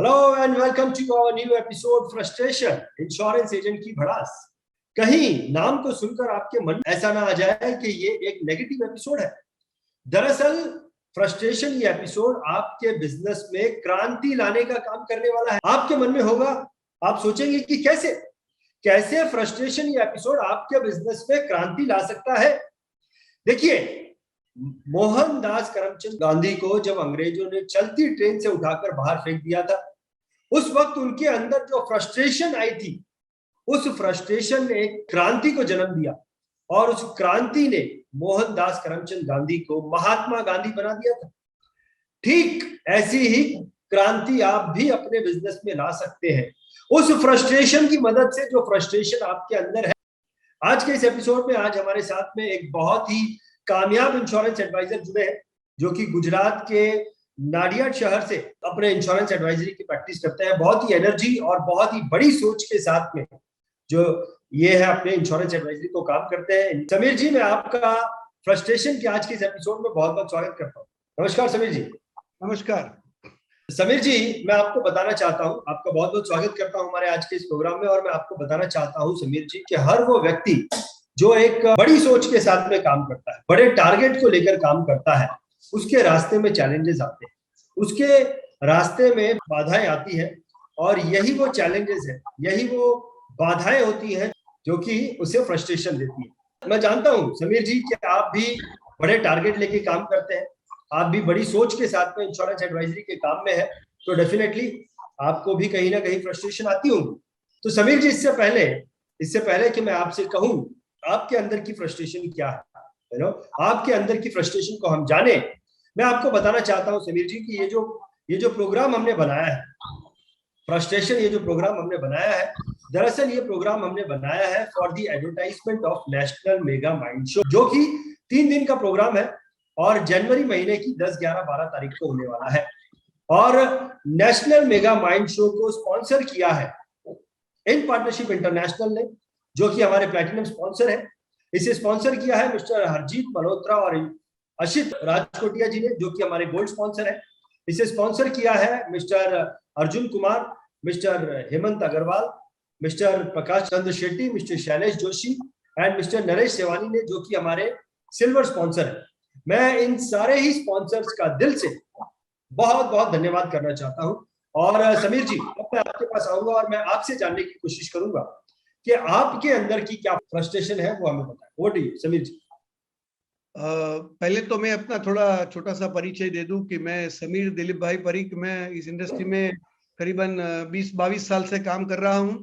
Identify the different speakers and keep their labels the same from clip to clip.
Speaker 1: Hello and welcome to our new episode frustration insurance agent की भड़ास। कहीं नाम को सुनकर आपके मन में ऐसा ना आ जाए कि ये एक नेगेटिव एपिसोड है। दरअसल फ्रस्ट्रेशन ये एपिसोड आपके बिजनेस में क्रांति लाने का काम करने वाला है। आपके मन में होगा, आप सोचेंगे कि कैसे कैसे फ्रस्ट्रेशन ये एपिसोड आपके बिजनेस में क्रांति ला सकता है। देखिए, मोहनदास करमचंद गांधी को जब अंग्रेजों ने चलती ट्रेन से उठाकर बाहर फेंक दिया था, उस वक्त उनके अंदर जो फ्रस्ट्रेशन आई थी, उस फ्रस्ट्रेशन ने क्रांति को जन्म दिया और उस क्रांति ने मोहनदास करमचंद गांधी को महात्मा गांधी बना दिया था। ठीक ऐसी ही क्रांति आप भी अपने बिजनेस में ला सकते हैं, उस फ्रस्ट्रेशन की मदद से जो फ्रस्ट्रेशन आपके अंदर है। आज के इस एपिसोड में आज हमारे साथ में एक बहुत ही कामयाब इंश्योरेंस एडवाइजर जुड़े हैं, जो कि गुजरात के नाडियाड शहर से अपने इंश्योरेंस एडवाइजरी की प्रैक्टिस करते हैं। बहुत ही एनर्जी और बहुत ही बड़ी सोच के साथ में जो ये है अपने इंश्योरेंस एडवाइजरी को काम करते हैं। समीर जी, मैं आपका फ्रस्ट्रेशन के आज के इस एपिसोड में बहुत बहुत स्वागत करता हूँ। नमस्कार समीर जी।
Speaker 2: नमस्कार
Speaker 1: समीर जी, मैं आपको बताना चाहता हूँ, आपका बहुत बहुत स्वागत करता हूँ हमारे आज के इस प्रोग्राम में। और मैं आपको बताना चाहता हूँ समीर जी कि हर वो व्यक्ति जो एक बड़ी सोच के साथ में काम करता है, बड़े टारगेट को लेकर काम करता है, उसके रास्ते में चैलेंजेस आते हैं, उसके रास्ते में बाधाएं आती हैं। और यही वो चैलेंजेस है, यही वो बाधाएं होती हैं जो कि उसे फ्रस्ट्रेशन देती है। मैं जानता हूँ समीर जी कि आप भी बड़े टारगेट लेके काम करते हैं, आप भी बड़ी सोच के साथ में इंश्योरेंस एडवाइजरी के काम में है, तो डेफिनेटली आपको भी कहीं ना कहीं फ्रस्ट्रेशन आती होगी। तो समीर जी, इससे पहले कि मैं आपसे कहूं आपके अंदर की फ्रस्ट्रेशन क्या है, आपके अंदर की फ्रस्ट्रेशन को हम जाने, मैं आपको बताना चाहता हूं समीर जी कि ये जो प्रोग्राम हमने बनाया है फ्रस्ट्रेशन, ये जो प्रोग्राम हमने बनाया है, दरअसल ये प्रोग्राम हमने बनाया है for the advertisement of national mega mind show, जो कि 3 दिन का प्रोग्राम है और जनवरी महीने की 10, 11, 12 तारीख को होने वाला है। और नेशनल मेगा माइंड शो को स्पॉन्सर किया है इन पार्टनरशिप इंटरनेशनल ने, जो कि हमारे प्लैटिनम स्पॉन्सर है। इसे स्पॉन्सर किया है मिस्टर हरजीत मल्होत्रा और अशित राजकोटिया जी ने, जो कि हमारे गोल्ड स्पॉन्सर है। इसे स्पॉन्सर किया है mister Arjun Kumar, mister Hemant Agarwal, mister Prakash Chandra Shetty, mister Shailesh Joshi and mister Naresh Sevani ने, जो कि हमारे सिल्वर स्पॉन्सर है। मैं इन सारे ही स्पॉन्सर्स का दिल से बहुत बहुत धन्यवाद करना चाहता हूं। और समीर जी, अब मैं आपके पास आऊंगा और मैं आपसे जानने की कोशिश करूंगा कि आपके अंदर की क्या फ्रस्ट्रेशन है, वो हमें बताएं। ओवर टू यू समीर जी।
Speaker 2: पहले तो मैं अपना थोड़ा छोटा सा परिचय दे दूं कि मैं समीर दिलीप भाई परीक, मैं इस इंडस्ट्री में करीबन 20-22 साल से काम कर रहा हूं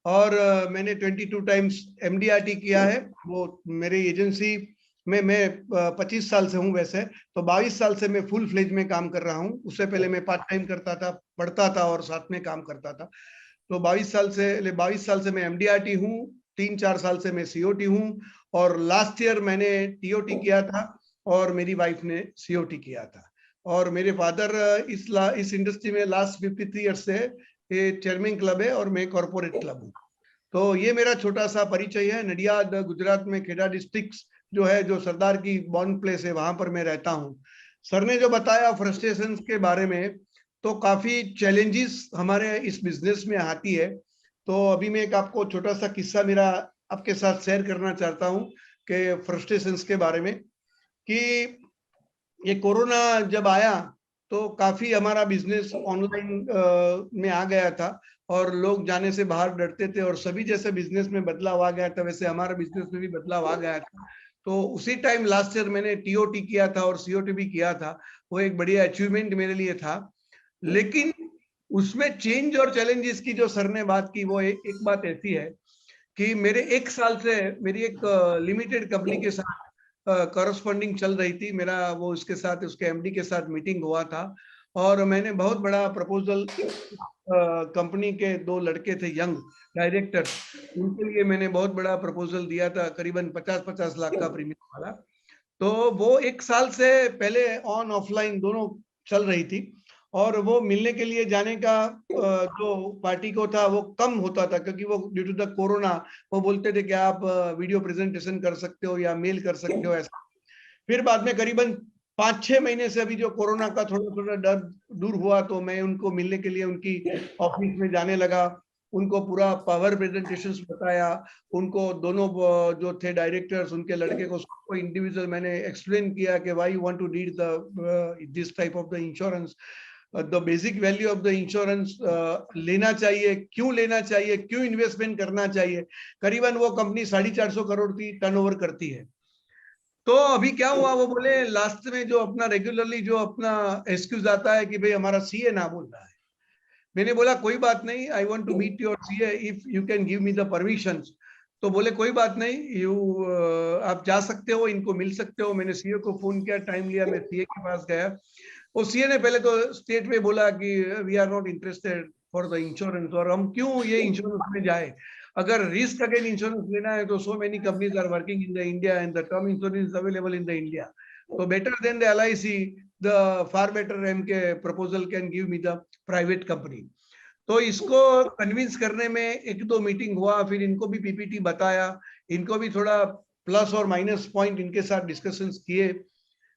Speaker 2: और मैंने 22 टाइम्स MDRT किया है। वो मेरी एजेंसी में मैं 25 साल से हूं वैसे, तो 22 साल से मैं फुल फ्लेज में काम कर रहा हूं। उससे पहले मैं पार्ट टाइम करता था, पढ़ता था और साथ में काम करता था। तो 22 साल से मैं MDRT हूँ, 3-4 साल से मैं COT हूँ और लास्ट ईयर मैंने TOT किया था और मेरी वाइफ ने COT किया था। और मेरे फादर इस इंडस्ट्री में लास्ट 53 ईयर से चेयरमैन क्लब है और मैं कॉर्पोरेट क्लब हूँ। तो ये मेरा छोटा सा परिचय है। नडियाद गुजरात में खेड़ा डिस्ट्रिक्ट जो है, जो सरदार की बॉर्न प्लेस है, वहां पर मैं रहता हूँ। सर ने जो बताया फ्रस्ट्रेशन के बारे में, तो काफी चैलेंजेस हमारे इस बिजनेस में आती है। तो अभी मैं एक आपको छोटा सा किस्सा मेरा आपके साथ शेयर करना चाहता हूँ कि फ्रस्ट्रेशंस के बारे में, कि ये कोरोना जब आया तो काफी हमारा बिजनेस ऑनलाइन में आ गया था और लोग जाने से बाहर डरते थे और सभी जैसे बिजनेस में बदलाव आ गया था, वैसे हमारा बिजनेस में भी बदलाव आ गया था। तो उसी टाइम लास्ट ईयर मैंने TOT किया था और COT भी किया था। वो एक बढ़िया अचीवमेंट मेरे लिए था। लेकिन उसमें चेंज और चैलेंजेस की जो सर ने बात की, वो एक बात ऐसी है कि मेरे 1 साल से मेरी एक लिमिटेड कंपनी के साथ करस्पॉन्डिंग चल रही थी। मेरा वो उसके साथ, उसके MD के साथ मीटिंग हुआ था और मैंने बहुत बड़ा प्रपोजल, कंपनी के 2 लड़के थे यंग डायरेक्टर्स, उनके लिए मैंने बहुत बड़ा प्रपोजल दिया था, करीबन 50-50 लाख का प्रीमियम वाला। तो वो 1 साल से पहले ऑन ऑफलाइन दोनों चल रही थी और वो मिलने के लिए जाने का जो पार्टी को था वो कम होता था, क्योंकि वो ड्यू टू द कोरोना वो बोलते थे कि आप वीडियो प्रेजेंटेशन कर सकते हो या मेल कर सकते हो ऐसा। फिर बाद में करीबन 5-6 महीने से अभी जो कोरोना का थोड़ा थोड़ा डर दूर हुआ तो मैं उनको मिलने के लिए उनकी ऑफिस में जाने लगा, उनको पूरा पावर प्रेजेंटेशंस बताया, उनको दोनों जो थे डायरेक्टर्स उनके लड़के को सबको इंडिविजुअल मैंने एक्सप्लेन किया कि why you want to read the this type of the insurance, the basic value of the insurance, लेना चाहिए, क्यों इन्वेस्टमेंट करना चाहिए। करीबन वो कंपनी 450 करोड़ की टर्नओवर करती है। तो अभी क्या हुआ, वो बोले लास्ट में जो अपना रेगुलरली जो अपना एक्सक्यूज आता है कि भाई हमारा सीए ना बोल रहा है। मैंने बोला कोई बात नहीं, I want to meet your CA if you can give me the permissions. तो बोले कोई बात नहीं, आप जा सकते हो, इनको मिल सकते हो। मैंने सीए को फोन किया, टाइम लिया, मैं सीए के पास गया। और सीए ने पहले तो स्टेट में बोला कि we are not interested for the insurance, और हम क्यों ये इंश्योरेंस में जाए, अगर रिस्क अगेन इंश्योरेंस लेना है तो so many companies are working in the India and the term insurance available in the India, तो better than the LIC, the far better MK proposal can give me the private company. तो इसको convince करने में 1-2 meeting हुआ, फिर इनको भी PPT बताया, इनको भी थोड़ा प्लस और माइनस पॉइंट इनके साथ डिस्कशंस किए।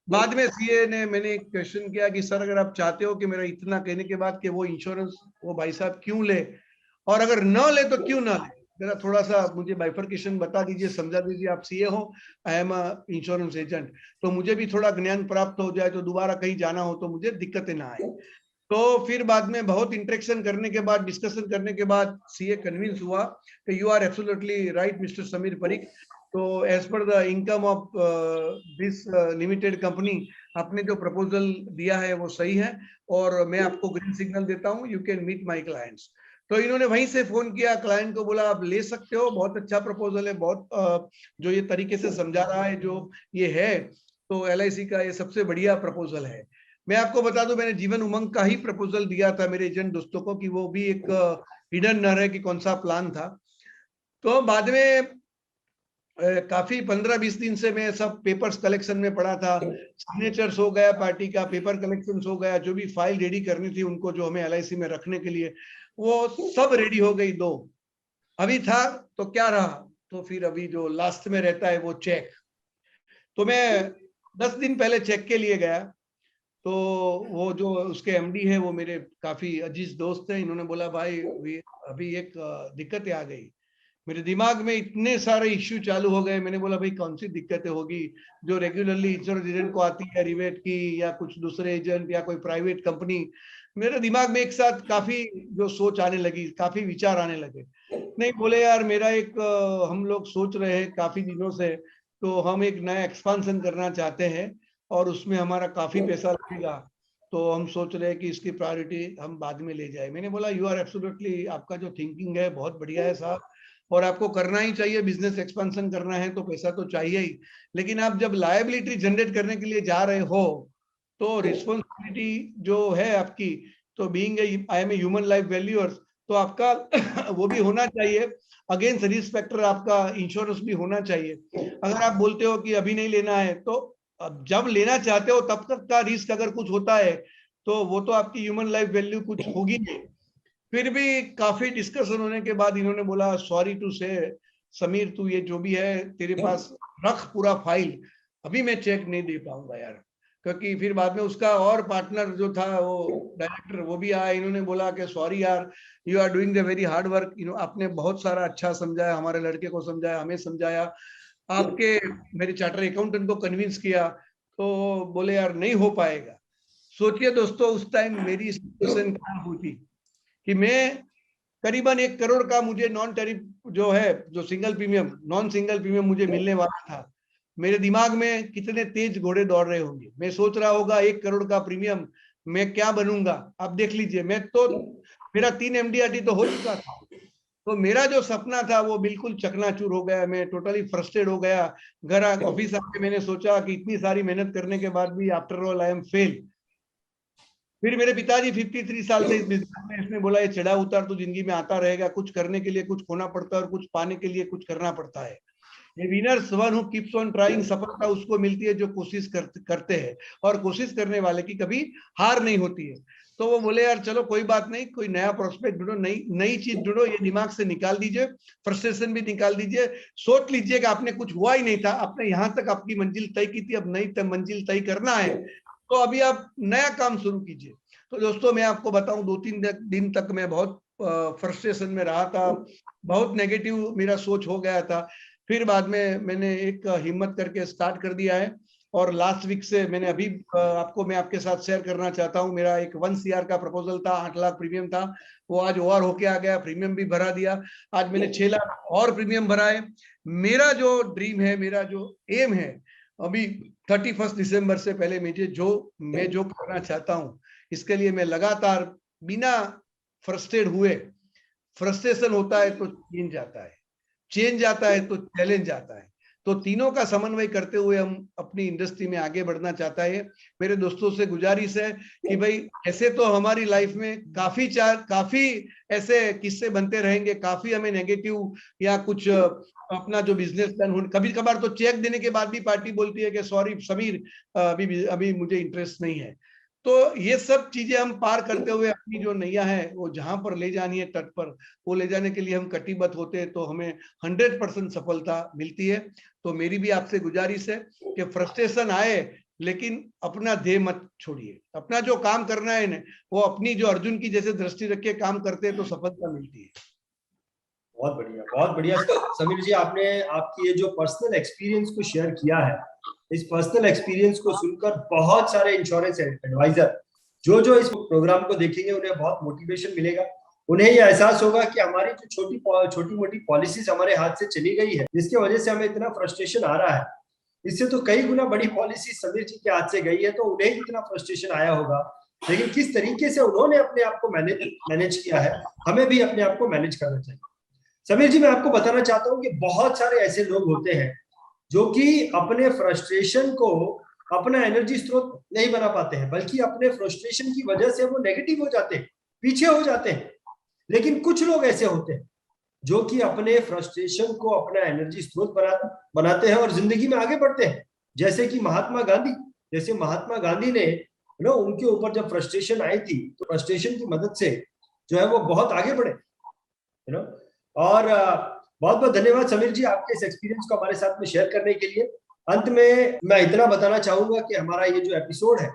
Speaker 2: बाद में सीए ने मैंने एक क्वेश्चन किया कि सर अगर आप चाहते हो कि मेरा इतना कहने के बाद कि वो इंश्योरेंस वो भाई साहब क्यों ले, और अगर न ले तो क्यों ना ले, जरा थोड़ा सा मुझे बाइफर्केशन बता दीजिए, समझा दीजिए। आप सीए हो, I am a insurance agent, तो मुझे भी थोड़ा ज्ञान प्राप्त हो जाए, तो दोबारा कहीं जाना हो तो मुझे दिक्कतें ना आए। तो फिर बाद में बहुत इंटरेक्शन करने के बाद, डिस्कशन करने के बाद सीए कन्विंस हुआ कि you are absolutely right mister Sameer Parikh, तो as per the income of this limited company आपने जो प्रपोजल दिया है वो सही है, और मैं आपको ग्रीन सिग्नल देता हूँ, you can meet my clients. तो इन्होंने वहीं से फोन किया, क्लाइंट को बोला आप ले सकते हो, बहुत अच्छा प्रपोजल है, बहुत जो ये तरीके से समझा रहा है जो ये है, तो एलआईसी का ये सबसे बढ़िया प्रपोजल है। मैं आपको बता दूं, मैंने जीवन उमंग का ही प्रपोजल दिया था मेरे एजेंट दोस्तों को कि वो भी एक हिडन न रहे कि कौन सा प्लान था। तो बाद में काफी 15-20 दिन से मैं सब पेपर्स कलेक्शन में पड़ा था, सिग्नेचर्स हो गया, पार्टी का पेपर कलेक्शन हो गया, जो भी फाइल रेडी करनी थी उनको जो हमें एलआईसी में रखने के लिए, वो सब रेडी हो गई। दो अभी था तो क्या रहा, तो फिर अभी जो लास्ट में रहता है वो चेक। तो मैं 10 दिन पहले चेक के लिए गया, तो वो जो उसके एमडी है वो मेरे काफी अजीज दोस्त है, इन्होंने बोला भाई अभी एक दिक्कतें आ गई। मेरे दिमाग में इतने सारे इश्यू चालू हो गए, मैंने बोला भाई कौन सी दिक्कतें होगी जो रेगुलरली इंश्योरेंस एजेंट को आती है, रिवेट की या कुछ दूसरे एजेंट या कोई प्राइवेट कंपनी। मेरे दिमाग में एक साथ काफी जो सोच आने लगी, काफी विचार आने लगे। नहीं बोले यार, मेरा एक हम लोग सोच रहे हैं काफी दिनों से, तो हम एक नया एक्सपांशन करना चाहते हैं और उसमें हमारा काफी पैसा लगेगा, तो हम सोच रहे हैं कि इसकी प्रायोरिटी हम बाद में ले जाए। मैंने बोला यू आर एब्सोल्युटली, आपका जो थिंकिंग है बहुत बढ़िया है साहब, और आपको करना ही चाहिए, बिजनेस एक्सपेंशन करना है तो पैसा तो चाहिए ही, लेकिन आप जब लायबिलिटी जनरेट करने के लिए जा रहे हो तो रिस्पॉन्सिबिलिटी जो है आपकी, तो being I am a human life valuers, तो आपका वो भी होना चाहिए, अगेंस्ट रिस्क फैक्टर आपका इंश्योरेंस भी होना चाहिए। अगर आप बोलते हो कि अभी नहीं लेना है, तो अब जब लेना चाहते हो तब तक का रिस्क अगर कुछ होता है तो वो तो आपकी ह्यूमन लाइफ वैल्यू कुछ होगी नहीं। फिर भी काफी डिस्कशन होने के बाद इन्होंने बोला सॉरी टू से समीर, तू ये जो भी है तेरे पास रख पूरा फाइल, अभी मैं चेक नहीं दे पाऊंगा यार। क्योंकि फिर बाद में उसका और पार्टनर जो था वो डायरेक्टर वो भी आया, इन्होंने बोला कि सॉरी यार, you are doing the very hard work, आपने बहुत सारा अच्छा समझाया, हमारे लड़के को समझाया, हमें समझाया, आपके मेरे चार्टर अकाउंटेंट को कन्विंस किया, तो बोले यार नहीं हो पाएगा। सोचिए दोस्तों, उस टाइम मेरी सिचुएशन क्या होती कि मैं करीबन 1 करोड़ का मुझे नॉन टैरिफ जो है, जो single premium, non single premium मुझे मिलने वाला था। मेरे दिमाग में कितने तेज घोड़े दौड़ रहे होंगे, मैं सोच रहा होगा 1 करोड़ का प्रीमियम मैं क्या बनूंगा। आप देख लीजिए, मैं तो मेरा 3 एमडीआरटी तो हो चुका था, तो मेरा जो सपना था वो बिल्कुल चकनाचूर हो गया, मैं टोटली फ्रस्ट्रेट हो गया। घर ऑफिस आके मैंने सोचा कि इतनी सारी मेहनत करने के बाद भी after all I am fail. फिर मेरे पिताजी 53 साल से इस बिजनेस में, इसने बोला ये चढ़ा उतार तो जिंदगी में आता रहेगा, कुछ करने के लिए कुछ खोना पड़ता है और कुछ पाने के लिए कुछ करना पड़ता है। ये winners one who keeps on trying, सफलता उसको मिलती है जो कोशिश करते हैं, और कोशिश करने वाले की कभी हार नहीं होती है। तो वो बोले यार चलो कोई बात नहीं, कोई नया प्रोस्पेक्ट ढूंढो, नई नई चीज ढूंढो, ये दिमाग से निकाल दीजिए, फ्रस्ट्रेशन भी निकाल दीजिए, सोच लीजिए कि आपने कुछ हुआ ही नहीं था, आपने यहाँ तक आपकी मंजिल तय की थी, अब नई मंजिल तय करना है, तो अभी आप नया काम शुरू कीजिए। तो दोस्तों मैं आपको बताऊं, 2-3 दिन तक मैं बहुत फ्रस्ट्रेशन में रहा था, बहुत नेगेटिव मेरा सोच हो गया था। फिर बाद में मैंने एक हिम्मत करके स्टार्ट कर दिया है, और लास्ट वीक से मैंने अभी आपको मैं आपके साथ शेयर करना चाहता हूं, मेरा एक 1 CR का प्रपोजल था, 8 लाख प्रीमियम था, वो आज ओवर होके आ गया, प्रीमियम भी भरा दिया। आज मैंने 6 लाख और प्रीमियम भरा है। मेरा जो ड्रीम है, मेरा जो एम है, अभी 31 दिसंबर से पहले मैं जो करना चाहता हूं, इसके लिए मैं लगातार बिना फ्रस्ट्रेट हुए, फ्रस्ट्रेशन होता है तो चेंज आता है, चेंज आता है तो चैलेंज आता है, तो तीनों का समन्वय करते हुए हम अपनी इंडस्ट्री में आगे बढ़ना चाहता है। मेरे दोस्तों से गुजारिश है कि भाई ऐसे तो हमारी लाइफ में काफी ऐसे किस्से बनते रहेंगे, काफी हमें नेगेटिव या कुछ अपना जो बिजनेस प्लान, कभी कभार तो चेक देने के बाद भी पार्टी बोलती है कि सॉरी समीर, अभी मुझे इंटरेस्ट नहीं है। तो ये सब चीजें हम पार करते हुए अपनी जो नैया है वो जहां पर ले जानी है, तट पर, वो ले जाने के लिए हम कटिबद्ध होते हैं, तो हमें 100% सफलता मिलती है। तो मेरी भी आपसे गुजारिश है कि फ्रस्ट्रेशन आए लेकिन अपना ध्येय मत छोड़िए, अपना जो काम करना है ना, वो अपनी जो अर्जुन की जैसे दृष्टि रख के काम करते हैं तो सफलता मिलती है।
Speaker 1: बहुत बढ़िया, बहुत बढ़िया समीर जी, आपने आपकी ये जो पर्सनल एक्सपीरियंस को शेयर किया है, इस पर्सनल एक्सपीरियंस को सुनकर बहुत सारे इंश्योरेंस एडवाइजर जो इस प्रोग्राम को देखेंगे उन्हें बहुत मोटिवेशन मिलेगा। उन्हें ये एहसास होगा कि हमारी जो छोटी मोटी पॉलिसीज हमारे हाथ से चली गई है, जिसकी वजह से हमें इतना फ्रस्ट्रेशन आ रहा है, इससे तो कई गुना बड़ी पॉलिसी समीर जी के हाथ से गई है, तो उन्हें कितना फ्रस्ट्रेशन आया होगा, लेकिन किस तरीके से उन्होंने अपने आप को मैनेज किया है, हमें भी अपने आप को मैनेज करना चाहिए। समीर जी, मैं आपको बताना चाहता हूँ कि बहुत सारे ऐसे लोग होते हैं जो कि अपने फ्रस्ट्रेशन को अपना एनर्जी स्रोत नहीं बना पाते हैं, बल्कि अपने फ्रस्ट्रेशन की वजह से वो नेगेटिव हो जाते हैं, पीछे हो जाते हैं। लेकिन कुछ लोग ऐसे होते हैं जो कि अपने फ्रस्ट्रेशन को अपना एनर्जी स्रोत बनाते हैं और जिंदगी में आगे बढ़ते हैं। जैसे कि महात्मा गांधी ने उनके ऊपर जब फ्रस्ट्रेशन आई थी, तो फ्रस्ट्रेशन की मदद से जो है वो बहुत आगे बढ़े। और बहुत बहुत धन्यवाद समीर जी, आपके इस एक्सपीरियंस को हमारे साथ में शेयर करने के लिए। अंत में मैं इतना बताना चाहूंगा कि हमारा ये जो एपिसोड है,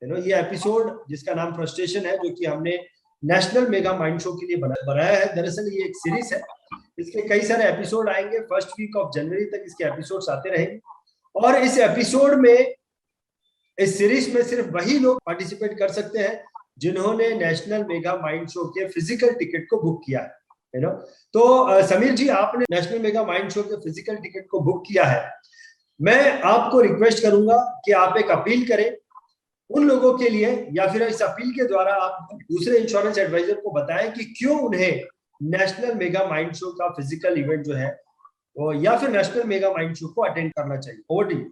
Speaker 1: ये एपिसोड जिसका नाम फ्रस्ट्रेशन है, जो कि हमने नेशनल मेगा माइंड शो के लिए बनाया है। दरअसल ये एक सीरीज है, इसके कई सारे एपिसोड आएंगे, फर्स्ट वीक ऑफ जनवरी तक इसके एपिसोड्स आते रहेंगे। और इस एपिसोड में, इस सीरीज में सिर्फ वही लोग पार्टिसिपेट कर सकते हैं जिन्होंने नेशनल मेगा माइंड शो के फिजिकल टिकट को बुक किया है। तो समीर जी, आपने नेशनल मेगा माइंड शो के फिजिकल टिकट को बुक किया है। मैं आपको रिक्वेस्ट करूंगा कि आप एक अपील करें उन लोगों के लिए, या फिर इस अपील के द्वारा आप दूसरे इंश्योरेंस एडवाइजर को बताएं कि क्यों उन्हें नेशनल मेगा माइंड शो का फिजिकल इवेंट जो है वो, या फिर नेशनल मेगा माइंड शो को अटेंड करना चाहिए। Over to you.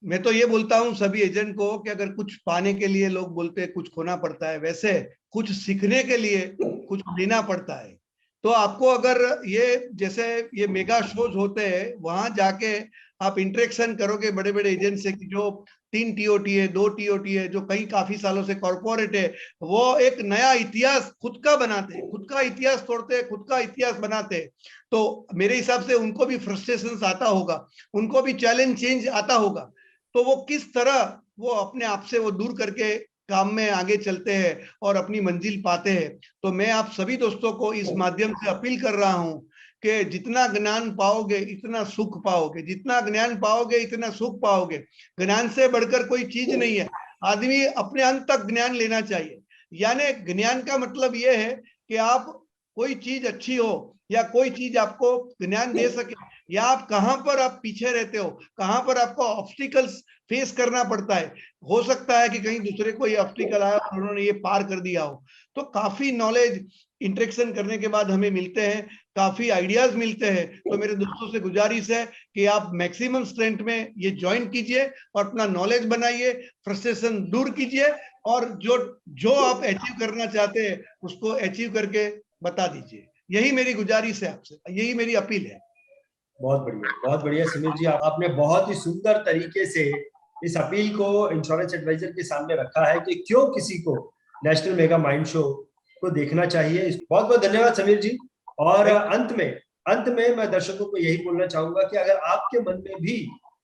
Speaker 2: मैं तो ये बोलता हूं सभी एजेंट को कि अगर कुछ पाने के लिए लोग बोलते हैं कुछ खोना पड़ता है, वैसे कुछ सीखने के लिए कुछ लेना पड़ता है। तो आपको अगर ये जैसे ये मेगा शोज होते हैं, वहां जाके आप इंटरेक्शन करोगे बड़े बड़े एजेंट से, कि जो 3 टीओटी है, 2 टीओटी है, जो कई काफी सालों से कॉर्पोरेट है, वो एक नया इतिहास खुद का बनाते हैं, खुद का इतिहास तोड़ते हैं, खुद का इतिहास बनाते हैं। तो मेरे हिसाब से उनको भी फ्रस्ट्रेशन आता होगा, उनको भी चैलेंज चेंज आता होगा, तो वो किस तरह वो अपने आप से वो दूर करके काम में आगे चलते हैं और अपनी मंजिल पाते हैं। तो मैं आप सभी दोस्तों को इस माध्यम से अपील कर रहा हूं कि जितना ज्ञान पाओगे इतना सुख पाओगे, जितना ज्ञान पाओगे इतना सुख पाओगे। ज्ञान से बढ़कर कोई चीज नहीं है, आदमी अपने अंत तक ज्ञान लेना चाहिए। यानी ज्ञान का मतलब यह है कि आप कोई चीज अच्छी हो या कोई चीज आपको ज्ञान दे सके, या आप कहां पर आप पीछे रहते हो, कहां पर आपको ऑब्स्टिकल्स फेस करना पड़ता है। हो सकता है कि कहीं दूसरे को ये ऑब्स्टिकल आया और उन्होंने ये पार कर दिया हो। तो काफी नॉलेज इंटरेक्शन करने के बाद हमें मिलते हैं, काफी आइडियाज मिलते हैं। तो मेरे दोस्तों से गुजारिश है कि आप मैक्सिमम स्ट्रेंथ में ये ज्वाइन कीजिए और अपना नॉलेज बनाइए, फ्रस्ट्रेशन दूर कीजिए, और जो आप अचीव करना चाहते हैं उसको अचीव करके बता दीजिए। यही मेरी गुजारिश है आपसे, यही मेरी अपील है।
Speaker 1: बहुत बढ़िया समीर जी, आपने बहुत ही सुंदर तरीके से इस अपील को इंश्योरेंस एडवाइजर के सामने रखा है कि क्यों किसी को नेशनल मेगा माइंड शो को देखना चाहिए। बहुत बहुत धन्यवाद समीर जी। और अंत में मैं दर्शकों को यही बोलना चाहूंगा कि अगर आपके मन में भी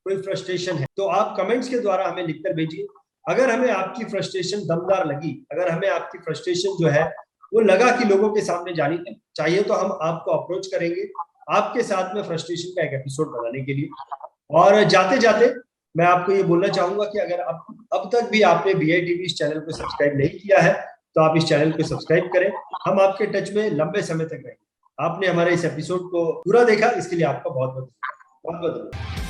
Speaker 1: कोई फ्रस्ट्रेशन है तो आप कमेंट्स के द्वारा हमें लिखकर भेजिए। अगर हमें आपकी फ्रस्ट्रेशन दमदार लगी, अगर हमें आपकी फ्रस्ट्रेशन जो है वो लगा कि लोगों के सामने जानी चाहिए, तो हम आपको अप्रोच करेंगे आपके साथ में फ्रस्ट्रेशन का एक एपिसोड बनाने के लिए। और जाते जाते मैं आपको ये बोलना चाहूंगा कि अगर अब तक भी आपने BI TV इस चैनल को सब्सक्राइब नहीं किया है तो आप इस चैनल को सब्सक्राइब करें। हम आपके टच में लंबे समय तक रहेंगे। आपने हमारे इस एपिसोड को पूरा देखा, इसके लिए आपका बहुत बहुत धन्यवाद।